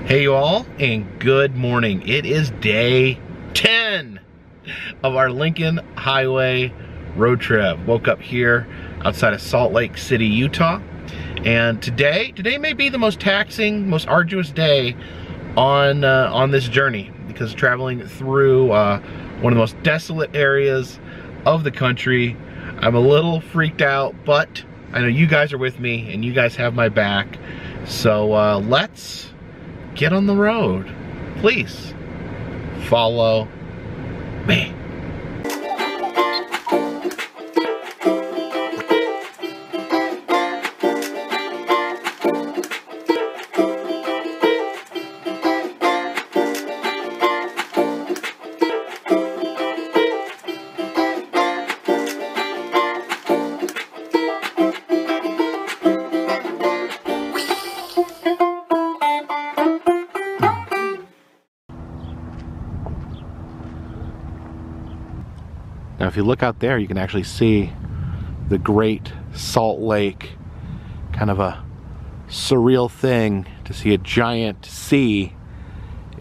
Hey you all, and good morning. It is day 10 of our Lincoln Highway road trip. Woke up here outside of Salt Lake City, Utah. And today may be the most taxing, most arduous day on this journey, because traveling through one of the most desolate areas of the country. I'm a little freaked out, but I know you guys are with me and you guys have my back. So let's get on the road. Please follow me. Now if you look out there, you can actually see the Great Salt Lake. Kind of a surreal thing to see a giant sea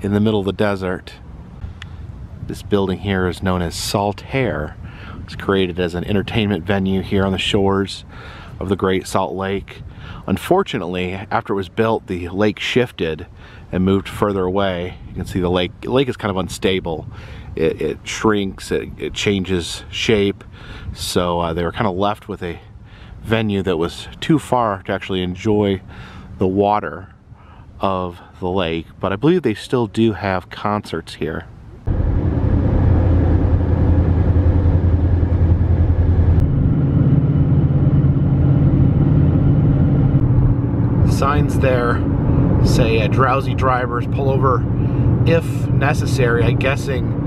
in the middle of the desert. This building here is known as Saltaire. It's created as an entertainment venue here on the shores of the Great Salt Lake. Unfortunately, after it was built, the lake shifted and moved further away. You can see the lake is kind of unstable. It shrinks, it changes shape. So they were kind of left with a venue that was too far to actually enjoy the water of the lake. But I believe they still do have concerts here. Signs there say drowsy drivers pull over if necessary. I'm guessing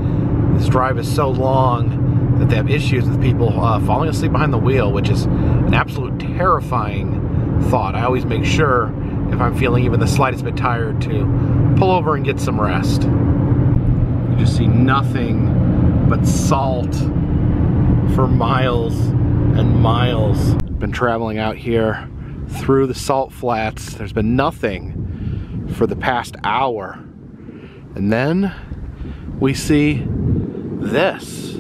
this drive is so long that they have issues with people falling asleep behind the wheel, which is an absolute terrifying thought. I always make sure, if I'm feeling even the slightest bit tired, to pull over and get some rest. You just see nothing but salt for miles and miles. Been traveling out here through the salt flats. There's been nothing for the past hour. And then we see this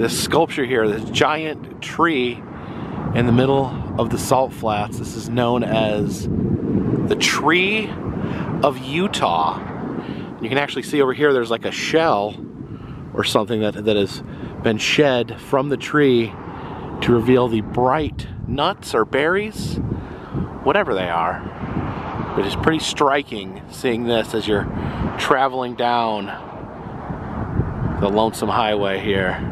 sculpture here, this giant tree in the middle of the salt flats. This is known as the Tree of Utah. You can actually see over here there's like a shell or something that has been shed from the tree to reveal the bright nuts or berries, whatever they are. It is pretty striking seeing this as you're traveling down the lonesome highway here.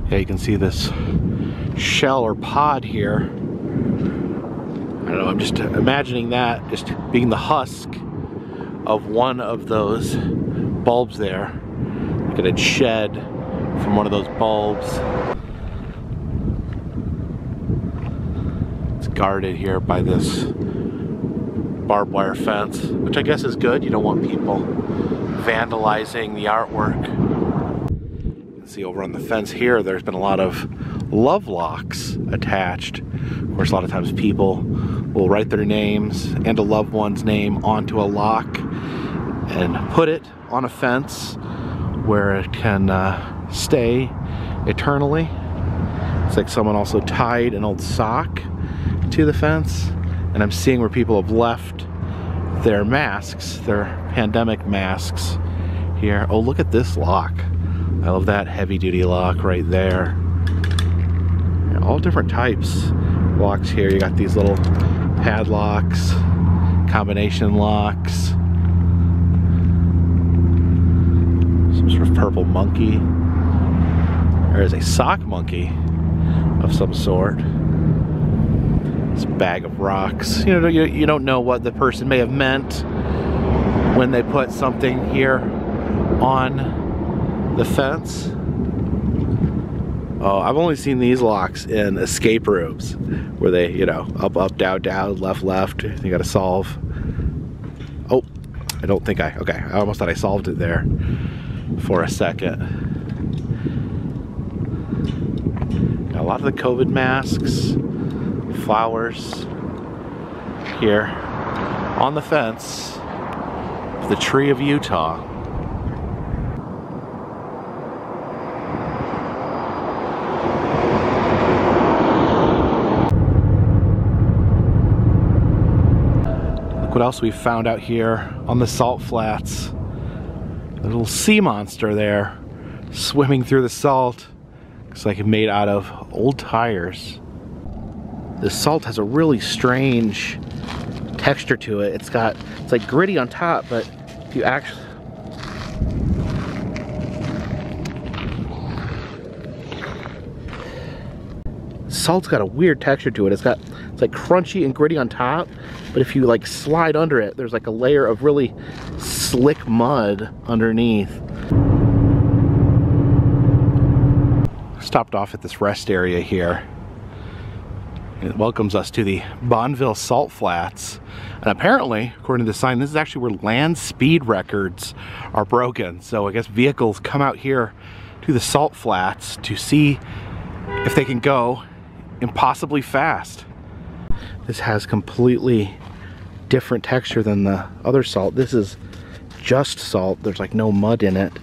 Yeah, you can see this shell or pod here. I don't know, I'm just imagining that just being the husk of one of those bulbs there. Look at it shed from one of those bulbs. It's guarded here by this barbed wire fence, which I guess is good. You don't want people vandalizing the artwork. See over on the fence here, there's been a lot of love locks attached. Of course, a lot of times people will write their names and a loved one's name onto a lock and put it on a fence where it can stay eternally. It's like someone also tied an old sock to the fence, and I'm seeing where people have left their masks, their pandemic masks here. Oh, look at this lock. I love that heavy-duty lock right there. Yeah, all different types of locks here. You got these little padlocks. Combination locks. Some sort of purple monkey. There is a sock monkey of some sort. This bag of rocks. You don't know what the person may have meant when they put something here on the fence. Oh, I've only seen these locks in escape rooms where they, up, up, down, down, left, left. You gotta solve. Oh, I don't think okay, I almost thought I solved it there for a second. Got a lot of the COVID masks, flowers here on the fence of the tree of Utah. What else we found out here on the salt flats? A little sea monster there swimming through the salt. Looks like it's made out of old tires. This salt has a really strange texture to it. It's like gritty on top, but if you actually salt's got a weird texture to it. It's like crunchy and gritty on top, but if you like slide under it, there's like a layer of really slick mud underneath. Stopped off at this rest area here. It welcomes us to the Bonneville Salt Flats. And apparently, according to the sign, this is actually where land speed records are broken. So I guess vehicles come out here to the salt flats to see if they can go impossibly fast. This has completely different texture than the other salt. This is just salt. There's like no mud in it.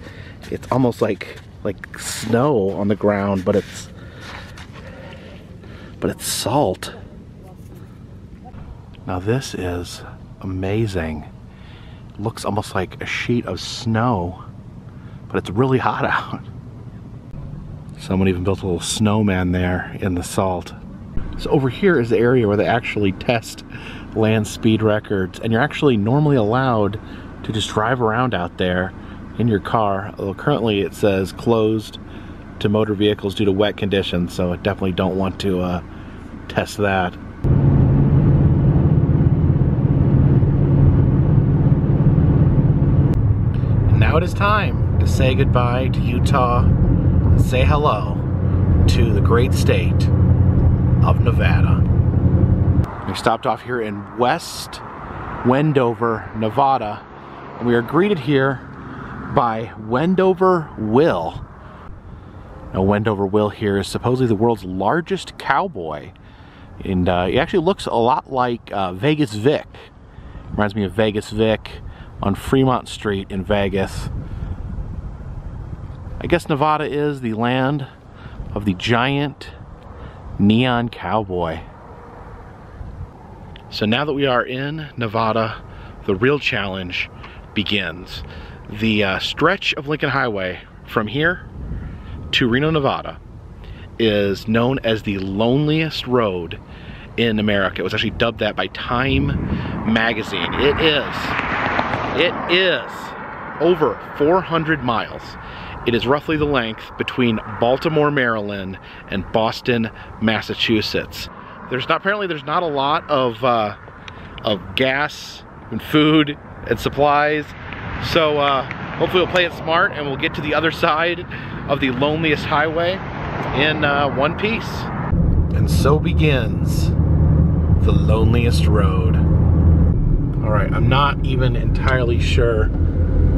It's almost like snow on the ground, but it's salt. Now this is amazing. It looks almost like a sheet of snow, but it's really hot out. Someone even built a little snowman there in the salt. So over here is the area where they actually test land speed records, and you're actually normally allowed to just drive around out there in your car, although currently it says closed to motor vehicles due to wet conditions, so I definitely don't want to test that. And now it is time to say goodbye to Utah and say hello to the great state of Nevada. We stopped off here in West Wendover, Nevada, and we are greeted here by Wendover Will. Now, Wendover Will here is supposedly the world's largest cowboy, and he actually looks a lot like Vegas Vic. Reminds me of Vegas Vic on Fremont Street in Vegas. I guess Nevada is the land of the giant neon cowboy. So now that we are in Nevada, the real challenge begins. The stretch of Lincoln Highway from here to Reno, Nevada is known as the loneliest road in America. It was actually dubbed that by Time magazine. It is over 400 miles. It is roughly the length between Baltimore, Maryland and Boston, Massachusetts. Apparently there's not a lot of gas and food and supplies. So hopefully we'll play it smart and we'll get to the other side of the loneliest highway in one piece. And so begins the loneliest road. All right, I'm not even entirely sure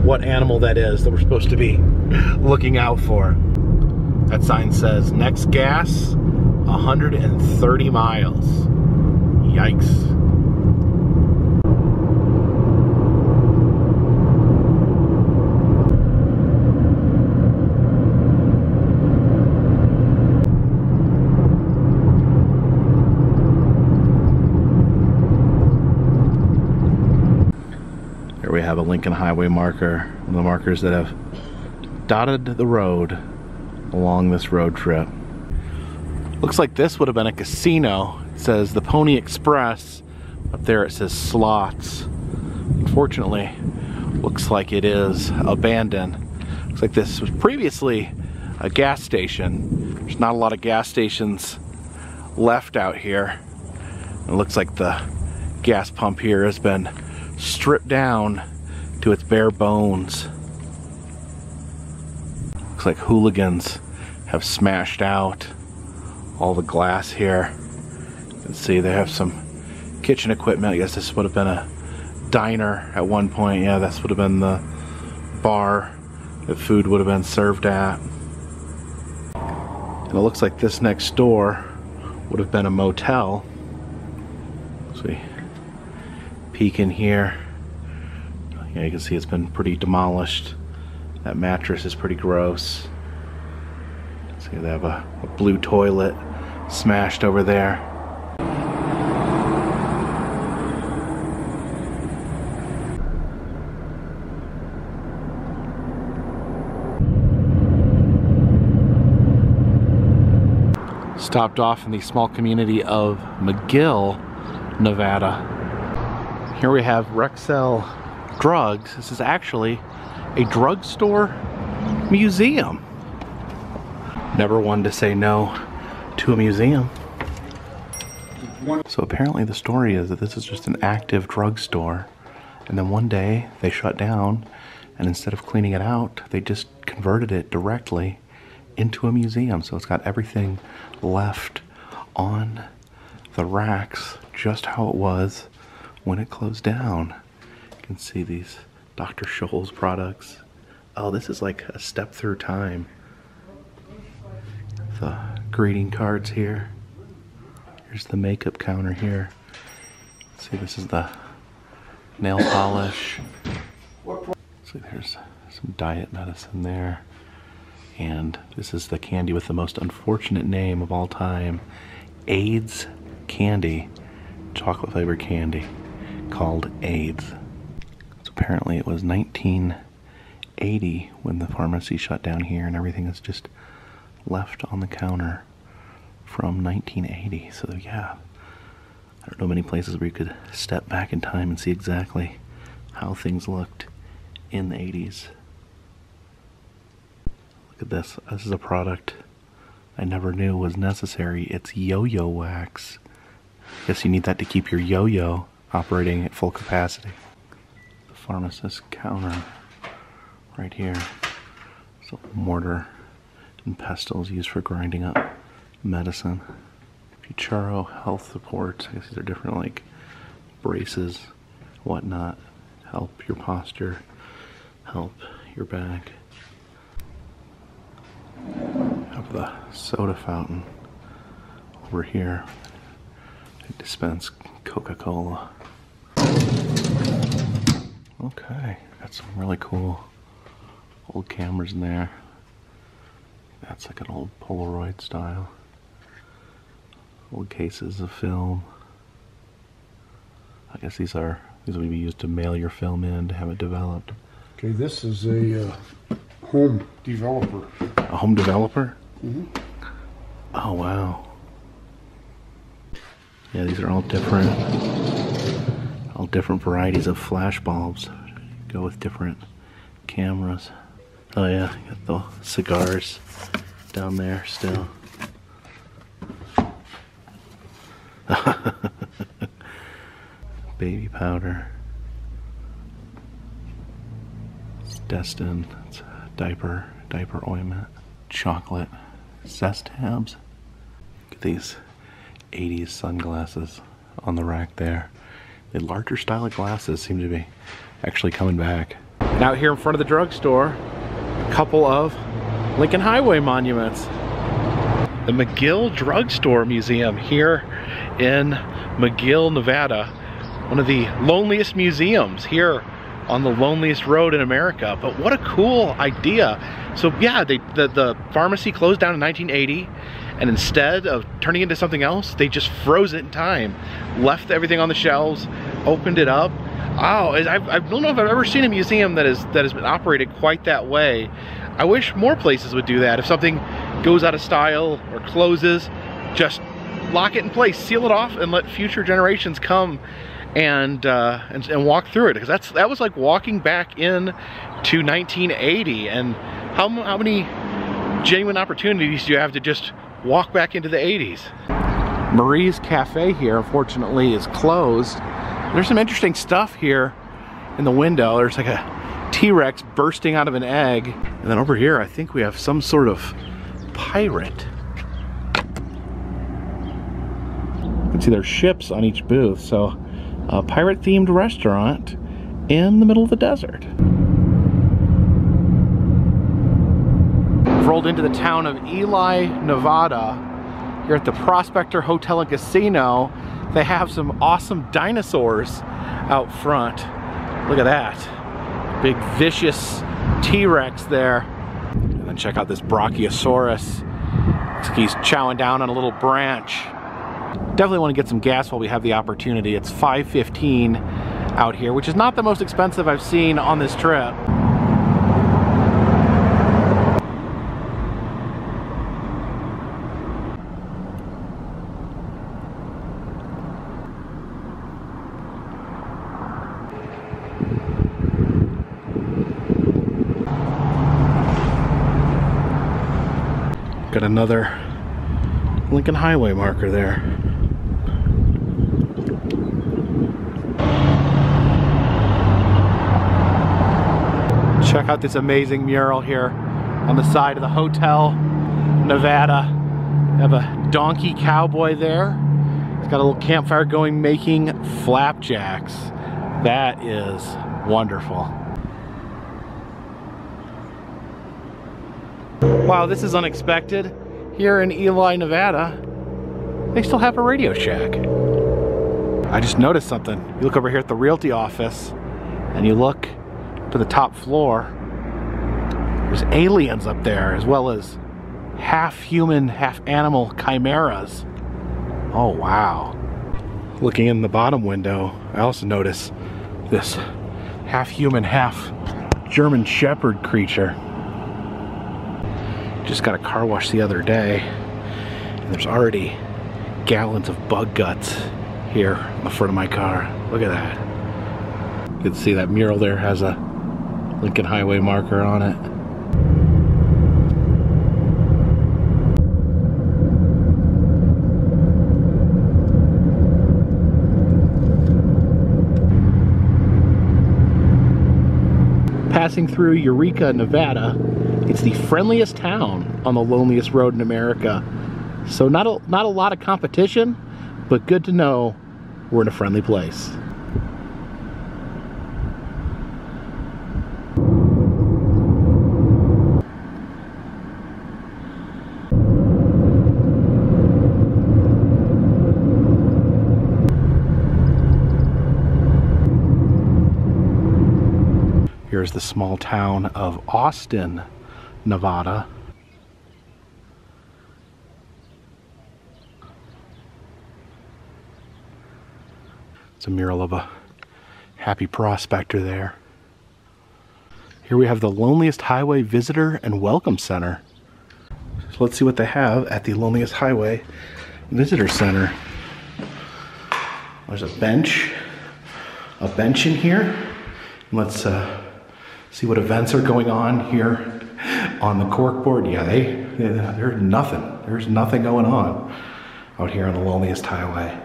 what animal that is that we're supposed to be looking out for. That sign says next gas 130 miles. Yikes. Here we have a Lincoln Highway marker, one of the markers that have dotted the road along this road trip. Looks like this would have been a casino. It says the Pony Express. Up there it says slots. Unfortunately, looks like it is abandoned. Looks like this was previously a gas station. There's not a lot of gas stations left out here. It looks like the gas pump here has been stripped down to its bare bones. Looks like hooligans have smashed out all the glass here. You can see they have some kitchen equipment. I guess this would have been a diner at one point. Yeah, this would have been the bar that food would have been served at. And it looks like this next door would have been a motel. So we peek in here. Yeah, you can see it's been pretty demolished. That mattress is pretty gross. See, they have a blue toilet smashed over there. Stopped off in the small community of Mcgill, Nevada. Here we have Rexel Drugs. This is actually a drugstore museum. Never one to say no to a museum. So apparently the story is that this is just an active drugstore, and then one day they shut down, and instead of cleaning it out, they just converted it directly into a museum. So it's got everything left on the racks just how it was when it closed down. You can see these Dr. Scholl's products. Oh, this is like a step through time. The greeting cards here. Here's the makeup counter here. See, this is the nail polish. See, there's some diet medicine there. And this is the candy with the most unfortunate name of all time. AIDS candy. Chocolate flavored candy called AIDS. So apparently it was 1980 when the pharmacy shut down here, and everything is just left on the counter from 1980. So yeah, I don't know many places where you could step back in time and see exactly how things looked in the 80s. Look at this. This is a product I never knew was necessary. It's yo-yo wax. Guess you need that to keep your yo-yo operating at full capacity. The pharmacist counter right here. So mortar and pestles used for grinding up medicine. Fucharo health support. I guess these are different, like braces, whatnot. Help your posture, help your back. Have the soda fountain over here. They dispense Coca-Cola. Okay, got some really cool old cameras in there. That's like an old Polaroid style. Old cases of film. I guess these would be used to mail your film in to have it developed. Okay, this is a home developer. A home developer? Mm-hmm. Oh wow. Yeah, these are all different varieties of flash bulbs. Go with different cameras. Oh yeah, got the cigars down there still. Baby powder. It's Destin. It's a diaper ointment. Chocolate zest tabs. Look at these 80s sunglasses on the rack there. The larger style of glasses seem to be actually coming back. And out here in front of the drugstore, a couple of Lincoln Highway monuments. The Mcgill Drugstore Museum here in Mcgill, Nevada. One of the loneliest museums here on the loneliest road in America. But what a cool idea. So yeah, the pharmacy closed down in 1980, and instead of turning it into something else, they just froze it in time, left everything on the shelves, opened it up. Oh, I don't know if I've ever seen a museum that has been operated quite that way. I wish more places would do that. If something goes out of style or closes, just lock it in place, seal it off, and let future generations come and walk through it, because that was like walking back in to 1980. And how many genuine opportunities do you have to just walk back into the 80s? Marie's Cafe here, unfortunately, is closed. There's some interesting stuff here in the window. There's like a T-Rex bursting out of an egg. And then over here, I think we have some sort of pirate. You can see there's ships on each booth. So a pirate-themed restaurant in the middle of the desert. We've rolled into the town of Ely, Nevada. Here at the Prospector Hotel and Casino, they have some awesome dinosaurs out front. Look at that. Big vicious T-Rex there. And then check out this Brachiosaurus. Looks like he's chowing down on a little branch. Definitely want to get some gas while we have the opportunity. It's $5.15 out here, which is not the most expensive I've seen on this trip. Got another Lincoln Highway marker there. Check out this amazing mural here on the side of the Hotel Nevada. We have a donkey cowboy there. He's got a little campfire going, making flapjacks. That is wonderful. Wow, this is unexpected. Here in Ely, Nevada, they still have a Radio Shack. I just noticed something. You look over here at the realty office and you look to the top floor. There's aliens up there, as well as half human, half animal chimeras. Oh wow. Looking in the bottom window, I also notice this half human, half German Shepherd creature. Just got a car wash the other day, and there's already gallons of bug guts here on the front of my car. Look at that. You can see that mural there has a Lincoln Highway marker on it. Passing through Eureka, Nevada. It's the friendliest town on the loneliest road in America. So not a lot of competition, but good to know we're in a friendly place. Here's the small town of Austin, Nevada. It's a mural of a happy prospector there. Here we have the Loneliest Highway Visitor and Welcome Center. So let's see what they have at the Loneliest Highway Visitor Center. There's a bench in here. Let's see what events are going on here on the corkboard. Yeah, there's nothing. There's nothing going on out here on the Loneliest Highway.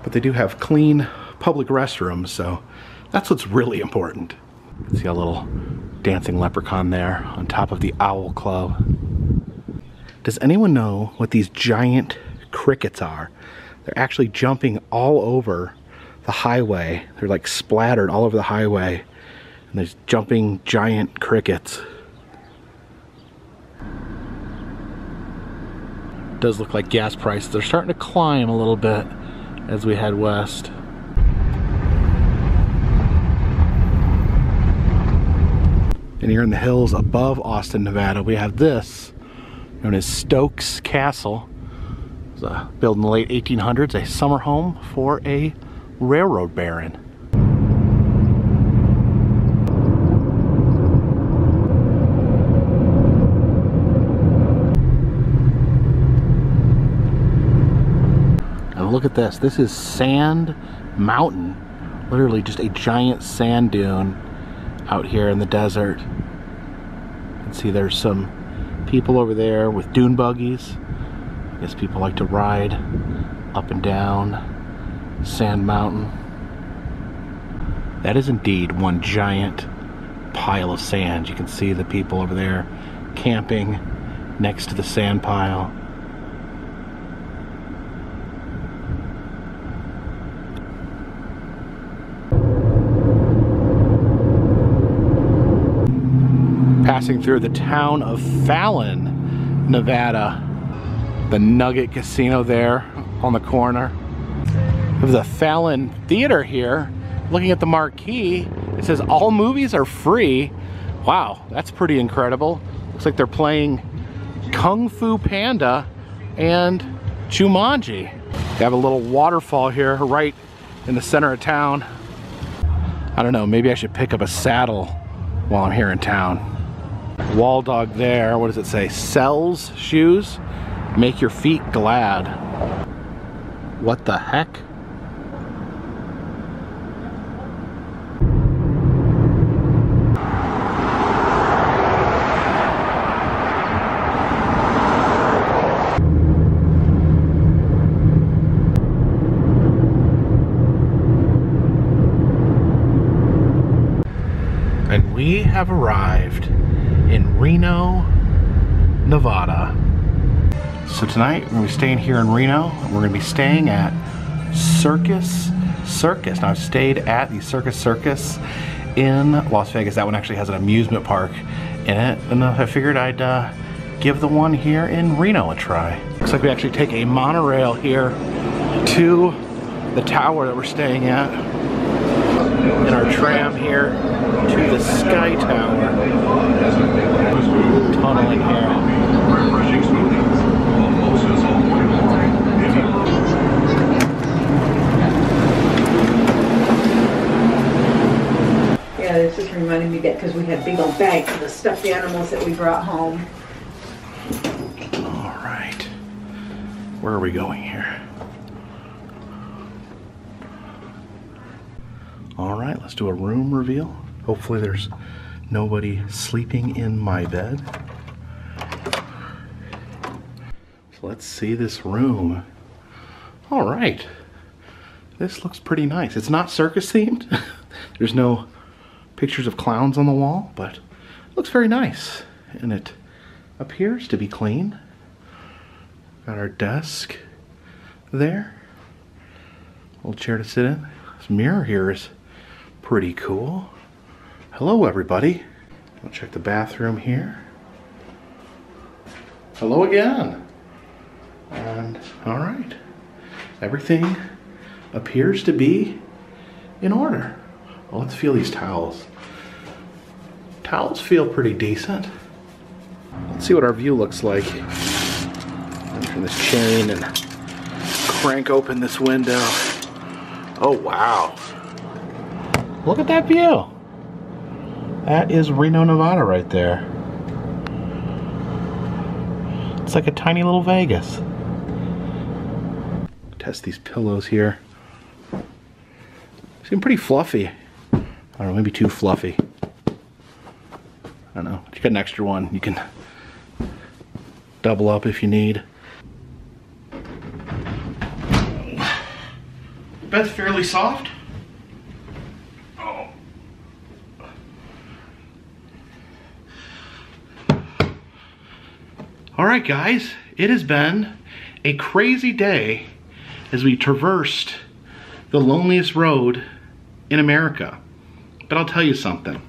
But they do have clean public restrooms, so that's what's really important. See a little dancing leprechaun there on top of the Owl Club. Does anyone know what these giant crickets are? They're actually jumping all over the highway. They're like splattered all over the highway. And there's jumping giant crickets. It does look like gas prices are starting to climb a little bit as we head west. And here in the hills above Austin, Nevada, we have this, known as Stokes Castle. It was built in the late 1800s, a summer home for a railroad baron. And look at this. This is Sand Mountain Literally just a giant sand dune out here in the desert. You can see there's some people over there with dune buggies. I guess people like to ride up and down Sand Mountain. That is indeed one giant pile of sand. You can see the people over there camping next to the sand pile. Passing through the town of Fallon, Nevada. The Nugget Casino there on the corner. There's a Fallon Theater here. Looking at the marquee, it says all movies are free. Wow, that's pretty incredible. Looks like they're playing Kung Fu Panda and Jumanji. They have a little waterfall here right in the center of town. I don't know, maybe I should pick up a saddle while I'm here in town. Wall dog there, what does it say? Sells shoes, make your feet glad. What the heck? And we have arrived in Reno, Nevada. So tonight we're gonna be staying here in Reno. We're gonna be staying at Circus Circus. Now I've stayed at the Circus in Las Vegas. That one actually has an amusement park in it. And I figured I'd give the one here in Reno a try. Looks like we actually take a monorail here to the tower that we're staying at. In our tram here to the Sky Tower. Tunneling here. Yeah, this just reminded me that because we had big old bags of the stuffed animals that we brought home. All right. Where are we going here? All right, let's do a room reveal. Hopefully there's nobody sleeping in my bed. So let's see this room. All right, this looks pretty nice. It's not circus themed. There's no pictures of clowns on the wall, but it looks very nice. And it appears to be clean. Got our desk there. Little chair to sit in. This mirror here is pretty cool. Hello everybody. I'll check the bathroom here. Hello again. And all right, everything appears to be in order. Well, let's feel these towels. Towels feel pretty decent. Let's see what our view looks like. Turn this chain and crank open this window. Oh wow. Look at that view. That is Reno, Nevada right there. It's like a tiny little Vegas. Test these pillows here. Seem pretty fluffy. I don't know, maybe too fluffy. I don't know. If you got an extra one, you can double up if you need. Bed's fairly soft. Alright guys, it has been a crazy day as we traversed the loneliest road in America. But I'll tell you something.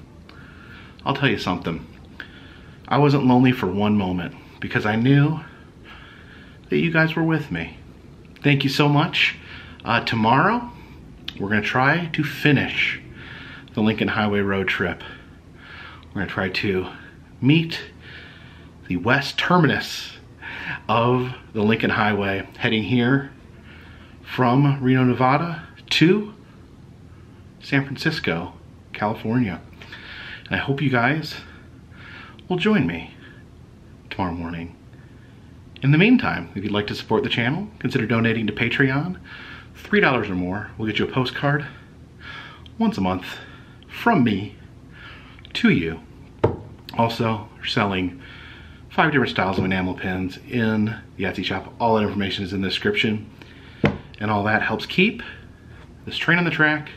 I wasn't lonely for one moment because I knew that you guys were with me. Thank you so much. Tomorrow, we're going to try to finish the Lincoln Highway road trip. We're going to try to meet the west terminus of the Lincoln Highway, heading here from Reno, Nevada to San Francisco, California. And I hope you guys will join me tomorrow morning. In the meantime, if you'd like to support the channel, consider donating to Patreon. $3 or more will get you a postcard once a month from me to you. Also, we're selling 5 different styles of enamel pens in the Etsy shop. All that information is in the description. And all that helps keep this train on the track,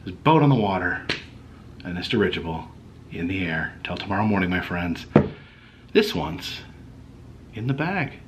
this boat on the water, and this dirigible in the air. Till tomorrow morning, my friends. This one's in the bag.